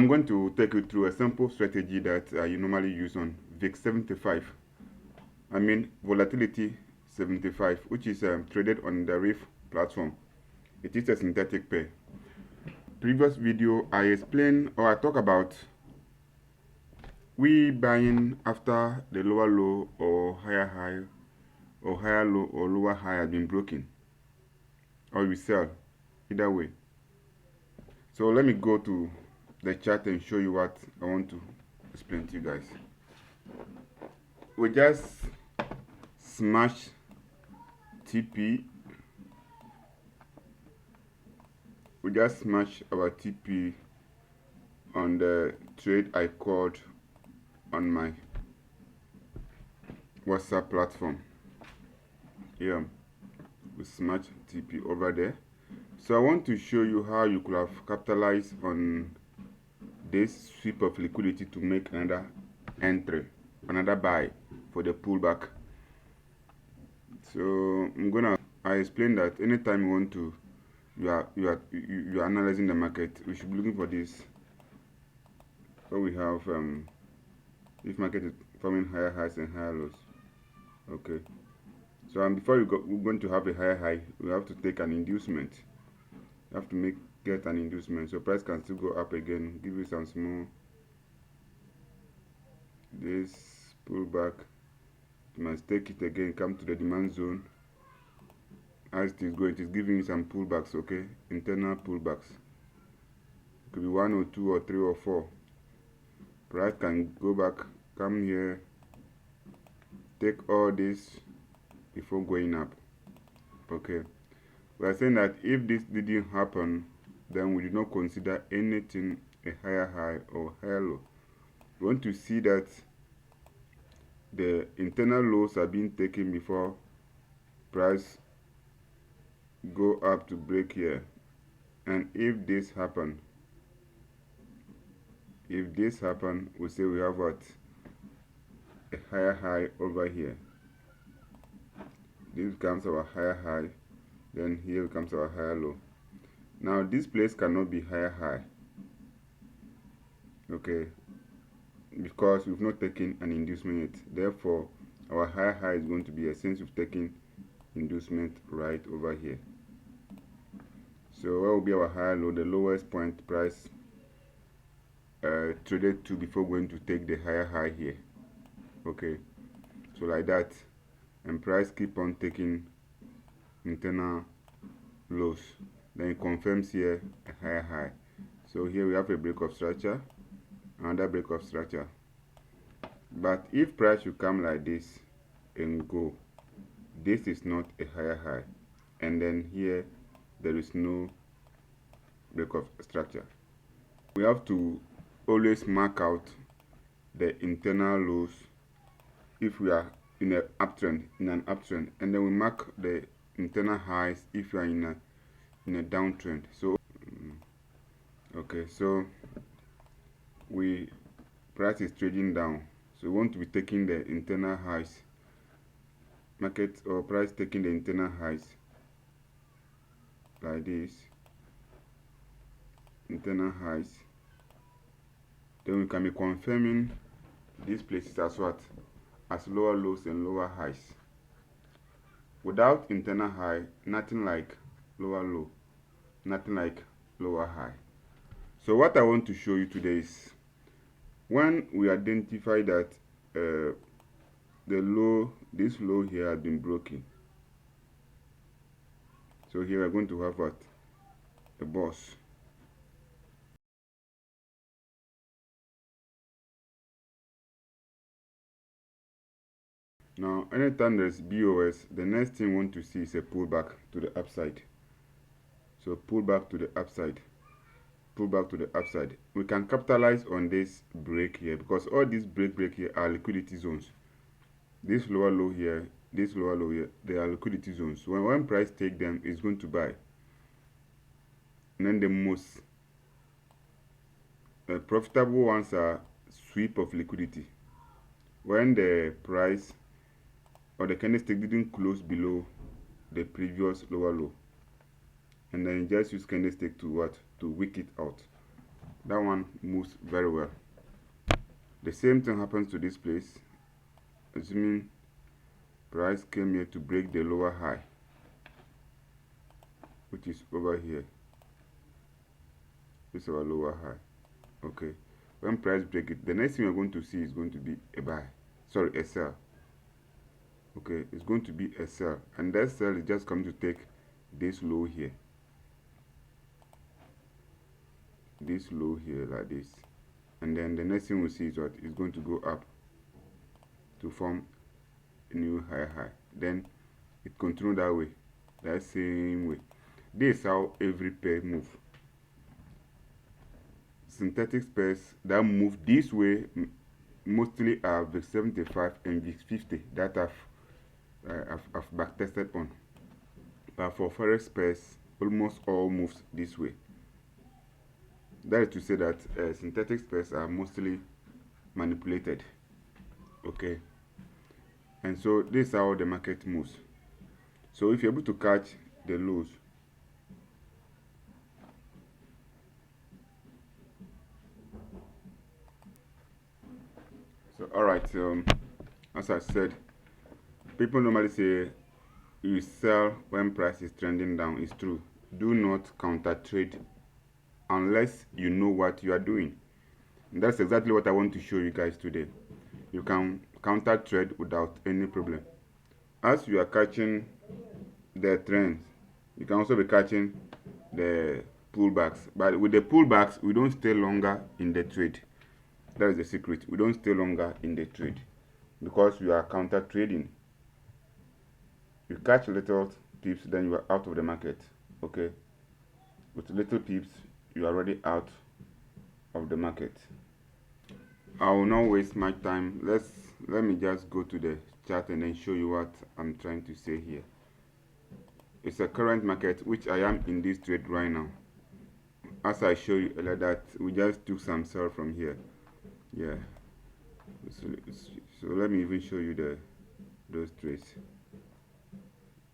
I'm going to take you through a simple strategy that you normally use on VIX 75. I mean Volatility 75, which is traded on the Reef platform. It is a synthetic pair. Previous video, I explained or I talk about we buying after the lower low or higher high or higher low or lower high has been broken, or we sell, either way. So let me go to the chart and show you what I want to explain to you guys. We just smash TP. We just smash our TP on the trade I called on my WhatsApp platform. Here, we smash TP over there. So I want to show you how you could have capitalized on this sweep of liquidity to make another entry, another buy for the pullback. So I explained that anytime you want to, you are analyzing the market, we should be looking for this. So we have if market is forming higher highs and higher lows. Okay. So before we're going to have a higher high, we have to take an inducement. You have to get an inducement, so price can still go up again, give you some small this pullback. You must take it again, come to the demand zone. As it is going, it is giving you some pullbacks, okay, internal pullbacks. It could be 1 or 2 or 3 or 4. Price can go back, come here, take all this before going up. Okay, we are saying that if this didn't happen, then we do not consider anything a higher high or higher low. We want to see that the internal lows are being taken before price go up to break here. And if this happen, we say we have what? A higher high over here. This becomes our higher high, then here becomes our higher low. Now this place cannot be higher high, okay, because we've not taken an inducement yet. Therefore our higher high is going to be a sense we've taken inducement right over here. So what will be our higher low? The lowest point price traded to before going to take the higher high here. Okay, so like that, and price keep on taking internal lows, then it confirms here a higher high. So here we have a break of structure, another break of structure. But if price should come like this and go, this is not a higher high, and then here there is no break of structure. We have to always mark out the internal lows if we are in an uptrend, and then we mark the internal highs if you are in a downtrend. So okay, so price is trading down, so we want to be taking the internal highs, market or price taking the internal highs like this, internal highs, then we can be confirming these places as what? As lower lows and lower highs. Without internal high, nothing like lower low, nothing like lower high. So what I want to show you today is when we identify that this low here has been broken. So here we're going to have what? A boss. Now, anytime there's BOS, the next thing we want to see is a pullback to the upside. So pullback to the upside, pullback to the upside. We can capitalize on this break here because all these break here are liquidity zones. This lower low here, this lower low here, they are liquidity zones. So when price take them, it's going to buy. And then the most profitable ones are sweep of liquidity. When the price or the candlestick didn't close below the previous lower low, and then just use candlestick to what? To wick it out. that one moves very well. The same thing happens to this place, assuming price came here to break the lower high, which is over here. This is our lower high. Okay, when price break it, the next thing we're going to see is going to be a buy, sorry, a sell. Okay, it's going to be a sell, and that sell is just going to take this low here, this low here, like this, and then the next thing we'll see is what is going to go up to form a new high. Then it continue that way, that same way. This is how every pair move. Synthetic pairs that move this way mostly are VIX 75 and VIX 50 that I've backtested on. But for forex pairs, almost all moves this way. That is to say that synthetic pairs are mostly manipulated. Okay, and so this is how the market moves. So if you're able to catch the lows, so all right, as I said, people normally say you sell when price is trending down. It's true. Do not counter trade unless you know what you are doing. And that's exactly what I want to show you guys today. You can counter trade without any problem. As you are catching the trends, you can also be catching the pullbacks. But with the pullbacks, we don't stay longer in the trade. That is the secret. We don't stay longer in the trade because we are counter trading. You catch little pips, then you are out of the market. Okay, with little pips, you are already out of the market. I will not waste my time. Let me just go to the chart and then show you what I'm trying to say here. It's a current market, which I am in this trade right now. As I show you earlier, that we just took some sell from here. Yeah. So let me even show you those trades.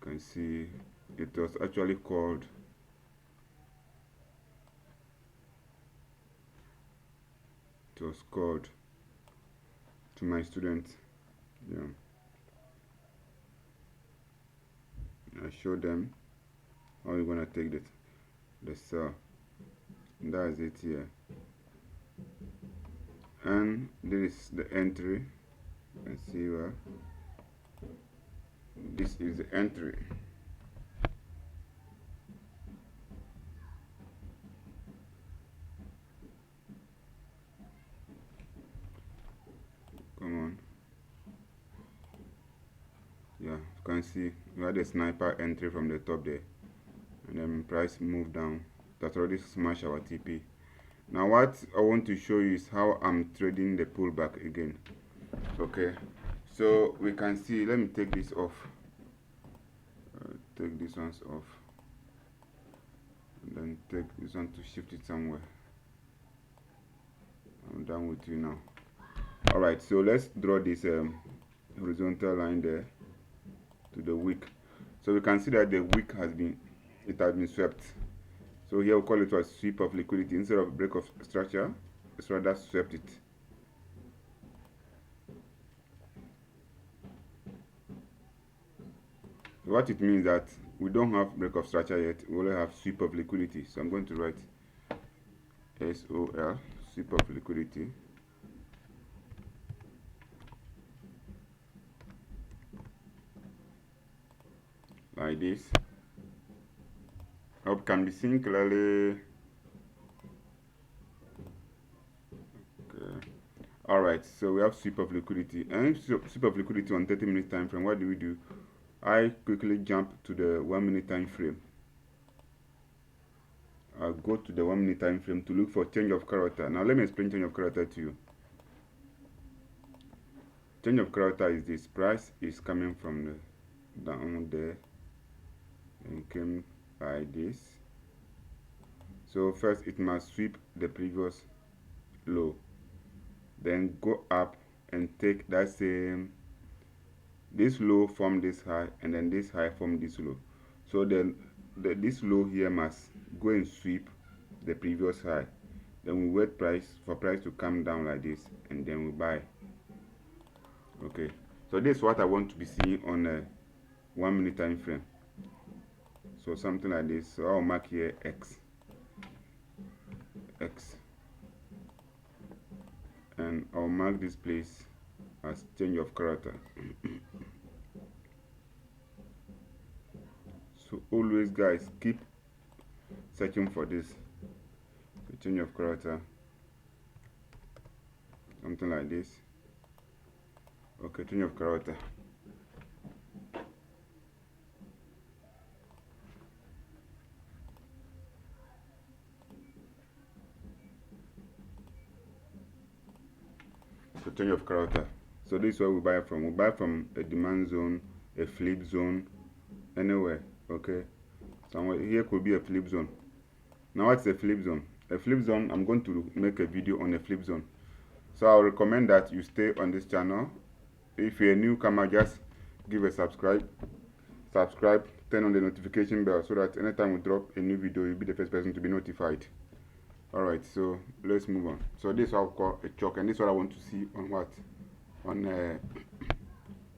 You can see it was actually called to my students. Yeah, I showed them how you're gonna take the sell. That is it here, and this is the entry. You can see where this is the entry. Come on. Yeah, you can see we had a sniper entry from the top there, and then price moved down. That's already smashed our TP. Now what I want to show you is how I'm trading the pullback again. Okay, so we can see, let me take this off, take this ones off, and then take this one to shift it somewhere. I'm done with you now. All right, so let's draw this horizontal line there to the wick. So we can see that the wick has been swept. So here we call it a sweep of liquidity. Instead of break of structure, it's rather swept it. What it means that we don't have break of structure yet, we only have sweep of liquidity. So I'm going to write SOL, sweep of liquidity. Like this. Hope can be seen clearly. Okay. All right, so we have sweep of liquidity, and sweep of liquidity on 30-minute time frame. What do? I quickly jump to the 1-minute time frame. I'll go to the 1-minute time frame to look for change of character. Now let me explain change of character to you. Change of character is this: price is coming from the down there and came by this. So first it must sweep the previous low, then go up and take that same, this low from this high, and then this high from this low. So then this low here must go and sweep the previous high, then we wait for price to come down like this, and then we buy. Okay, so this is what I want to be seeing on a 1 minute time frame. So something like this. So I'll mark here X, and I'll mark this place as change of character. So always, guys, keep searching for this, the change of character, something like this. Okay, change of character. So change of character. So this is where we buy from. We buy from a demand zone, a flip zone, anywhere. Okay, somewhere here could be a flip zone. Now what's a flip zone? A flip zone, I'm going to make a video on a flip zone. So I'll recommend that you stay on this channel. If you're a newcomer, just give a subscribe, turn on the notification bell so that anytime we drop a new video, you'll be the first person to be notified. Alright, so let's move on. So this is what I call a CHoCH, and this is what I want to see on what? On a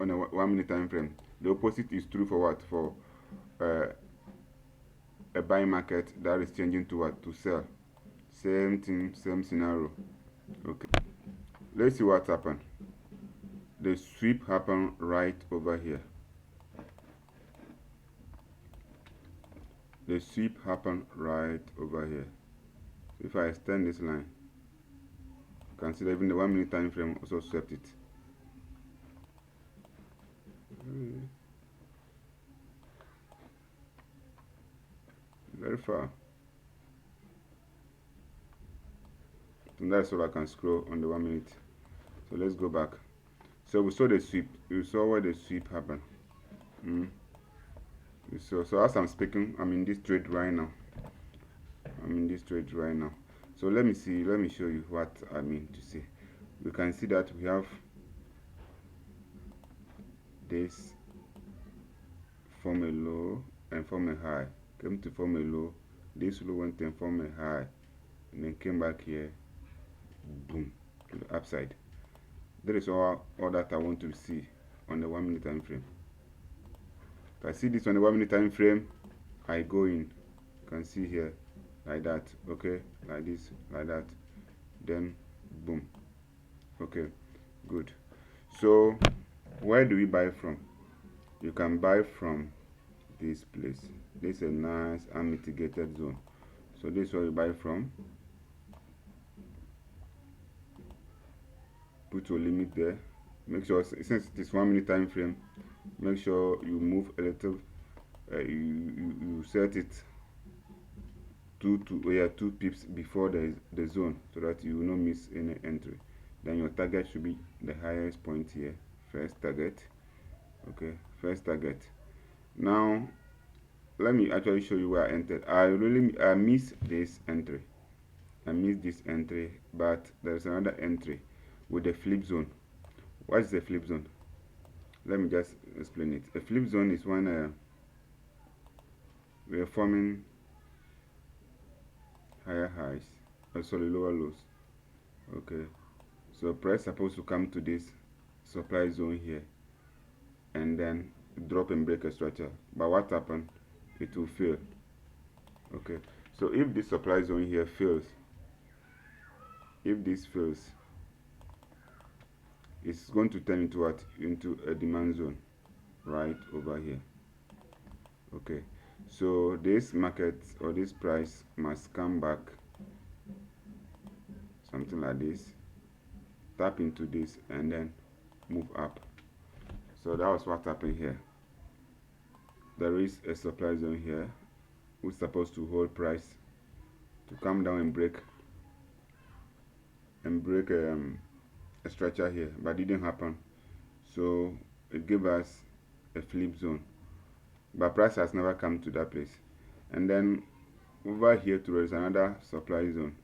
1 minute time frame. The opposite is true for what? For a buying market that is changing to what? To sell. Same thing, same scenario. Okay, let's see what happened. The sweep happened right over here. The sweep happened right over here. If I extend this line, you can see that even the 1 minute time frame also swept it. Very far. And that's all I can scroll on the 1 minute. So let's go back. So we saw the sweep. You saw where the sweep happened. So as I'm speaking, I'm in this trade right now. So let me show you what I mean to say. We can see that we have this form a low and form a high. Came to form a low, this low went and form a high, and then came back here, boom, to the upside. That is all that I want to see on the 1 minute time frame. If I see this on the 1 minute time frame, I go in. You can see here, like that. Okay, like this, like that, then boom. Okay, good. So where do we buy from? You can buy from this place. This is a nice unmitigated zone. So this is where you buy from. Put your limit there. Make sure, since it is 1 minute time frame, make sure you move a little. You set it 2 pips before the zone, so that you will not miss any entry. Then your target should be the highest point here. First target. Okay, first target. Now let me actually show you where I entered. I missed this entry. But there's another entry with the flip zone. What is the flip zone? Let me just explain it. A flip zone is when we are forming higher highs, lower lows. Okay, so price supposed to come to this supply zone here and then drop and break a structure, but what happened? It will fail. Okay, so if this supply zone here fails, if this fails, it's going to turn into what? Into a demand zone right over here. Okay, so this market or this price must come back, something like this, tap into this, and then move up. So that was what happened here. There is a supply zone here which is supposed to hold price to come down and break a structure here, but it didn't happen. So it gave us a flip zone, but price has never come to that place. And then over here there is another supply zone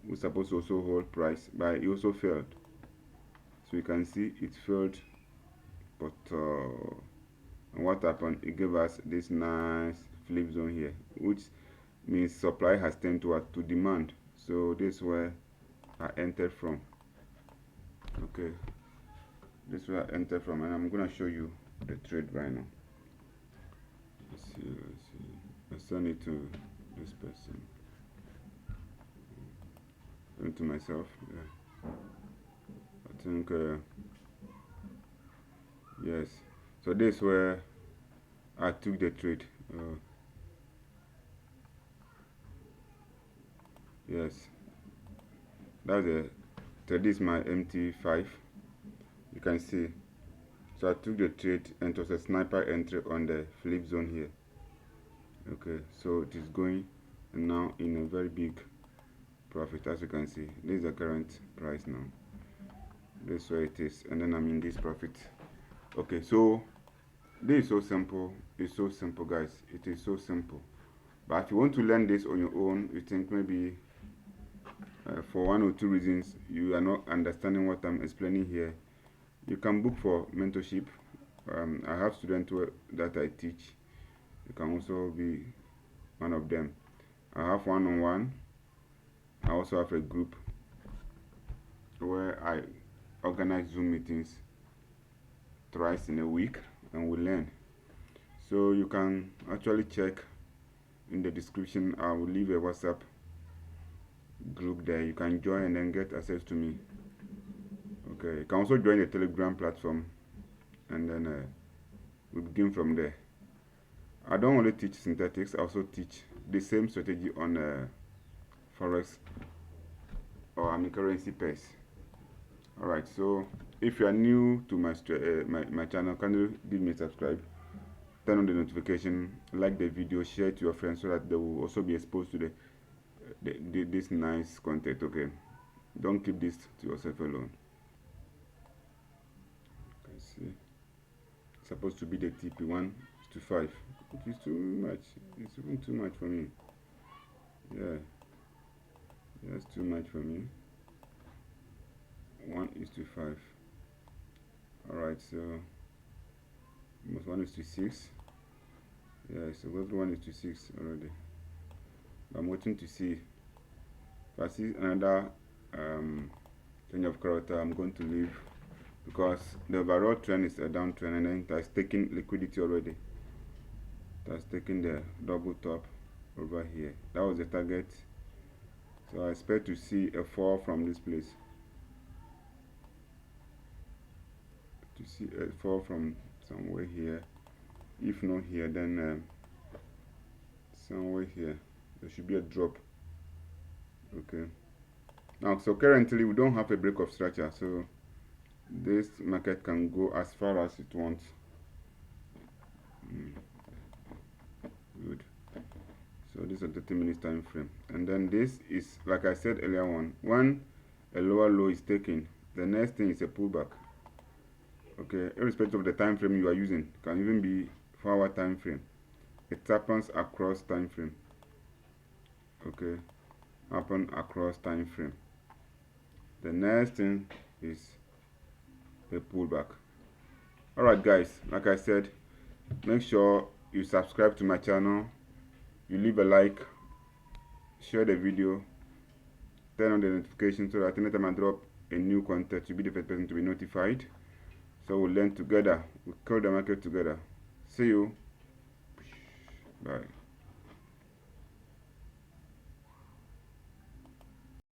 which is supposed to also hold price, but it also failed. So you can see it failed, but and what happened? It gave us this nice flip zone here, which means supply has turned to demand. So this is where I entered from. Okay, this is where I entered from, and I'm gonna show you the trade right now. Let's see. I send it to this person. Send it to myself. Yeah. I think yes. So this is where I took the trade. Yes, that's the trade. This is my MT5. You can see. So I took the trade, and it was a sniper entry on the flip zone here. Okay, so it is going now in a very big profit. As you can see, this is the current price now. This is where it is, and then I'm in this profit. Okay, so this is so simple. It's so simple, guys. It is so simple. But if you want to learn this on your own, you think maybe for one or two reasons you are not understanding what I'm explaining here, you can book for mentorship. I have students that I teach. You can also be one of them. I have one-on-one. I also have a group where I organize Zoom meetings twice in a week, and we learn. So you can actually check in the description. I will leave a WhatsApp group there. You can join and then get access to me. Okay, you can also join the Telegram platform, and then we begin from there. I don't only teach synthetics, I also teach the same strategy on forex or currency pairs. Alright, so if you are new to my channel, can you give me a subscribe, turn on the notification, like the video, share it to your friends so that they will also be exposed to this nice content. Okay, don't keep this to yourself alone. You can see it's supposed to be the TP 1:5. It is too much. It's even too much for me. Yeah, that's too much for me. 1:5. Alright, so almost 1:6. Yeah, so everyone 1:6 already. I'm waiting to see. If I see another change of character, I'm going to leave, because the overall trend is a downtrend, and then it has taken liquidity already. It has taken the double top over here. That was the target. So I expect to see a fall from this place. To see a fall from somewhere here. If not here, then somewhere here. There should be a drop. Okay. Now, so currently we don't have a break of structure, so this market can go as far as it wants. Good. So this is a 30 minutes time frame, and then this is, like I said earlier on, when a lower low is taken, the next thing is a pullback. Okay, irrespective of the time frame you are using, it can even be 4-hour time frame. It happens across time frame. Okay, happen across time frame. The next thing is a pullback. Alright guys, like I said, make sure you subscribe to my channel, you leave a like, share the video, turn on the notification so that anytime I drop a new content, you'll be the first person to be notified. So we'll learn together, we'll kill the market together. See you. Bye.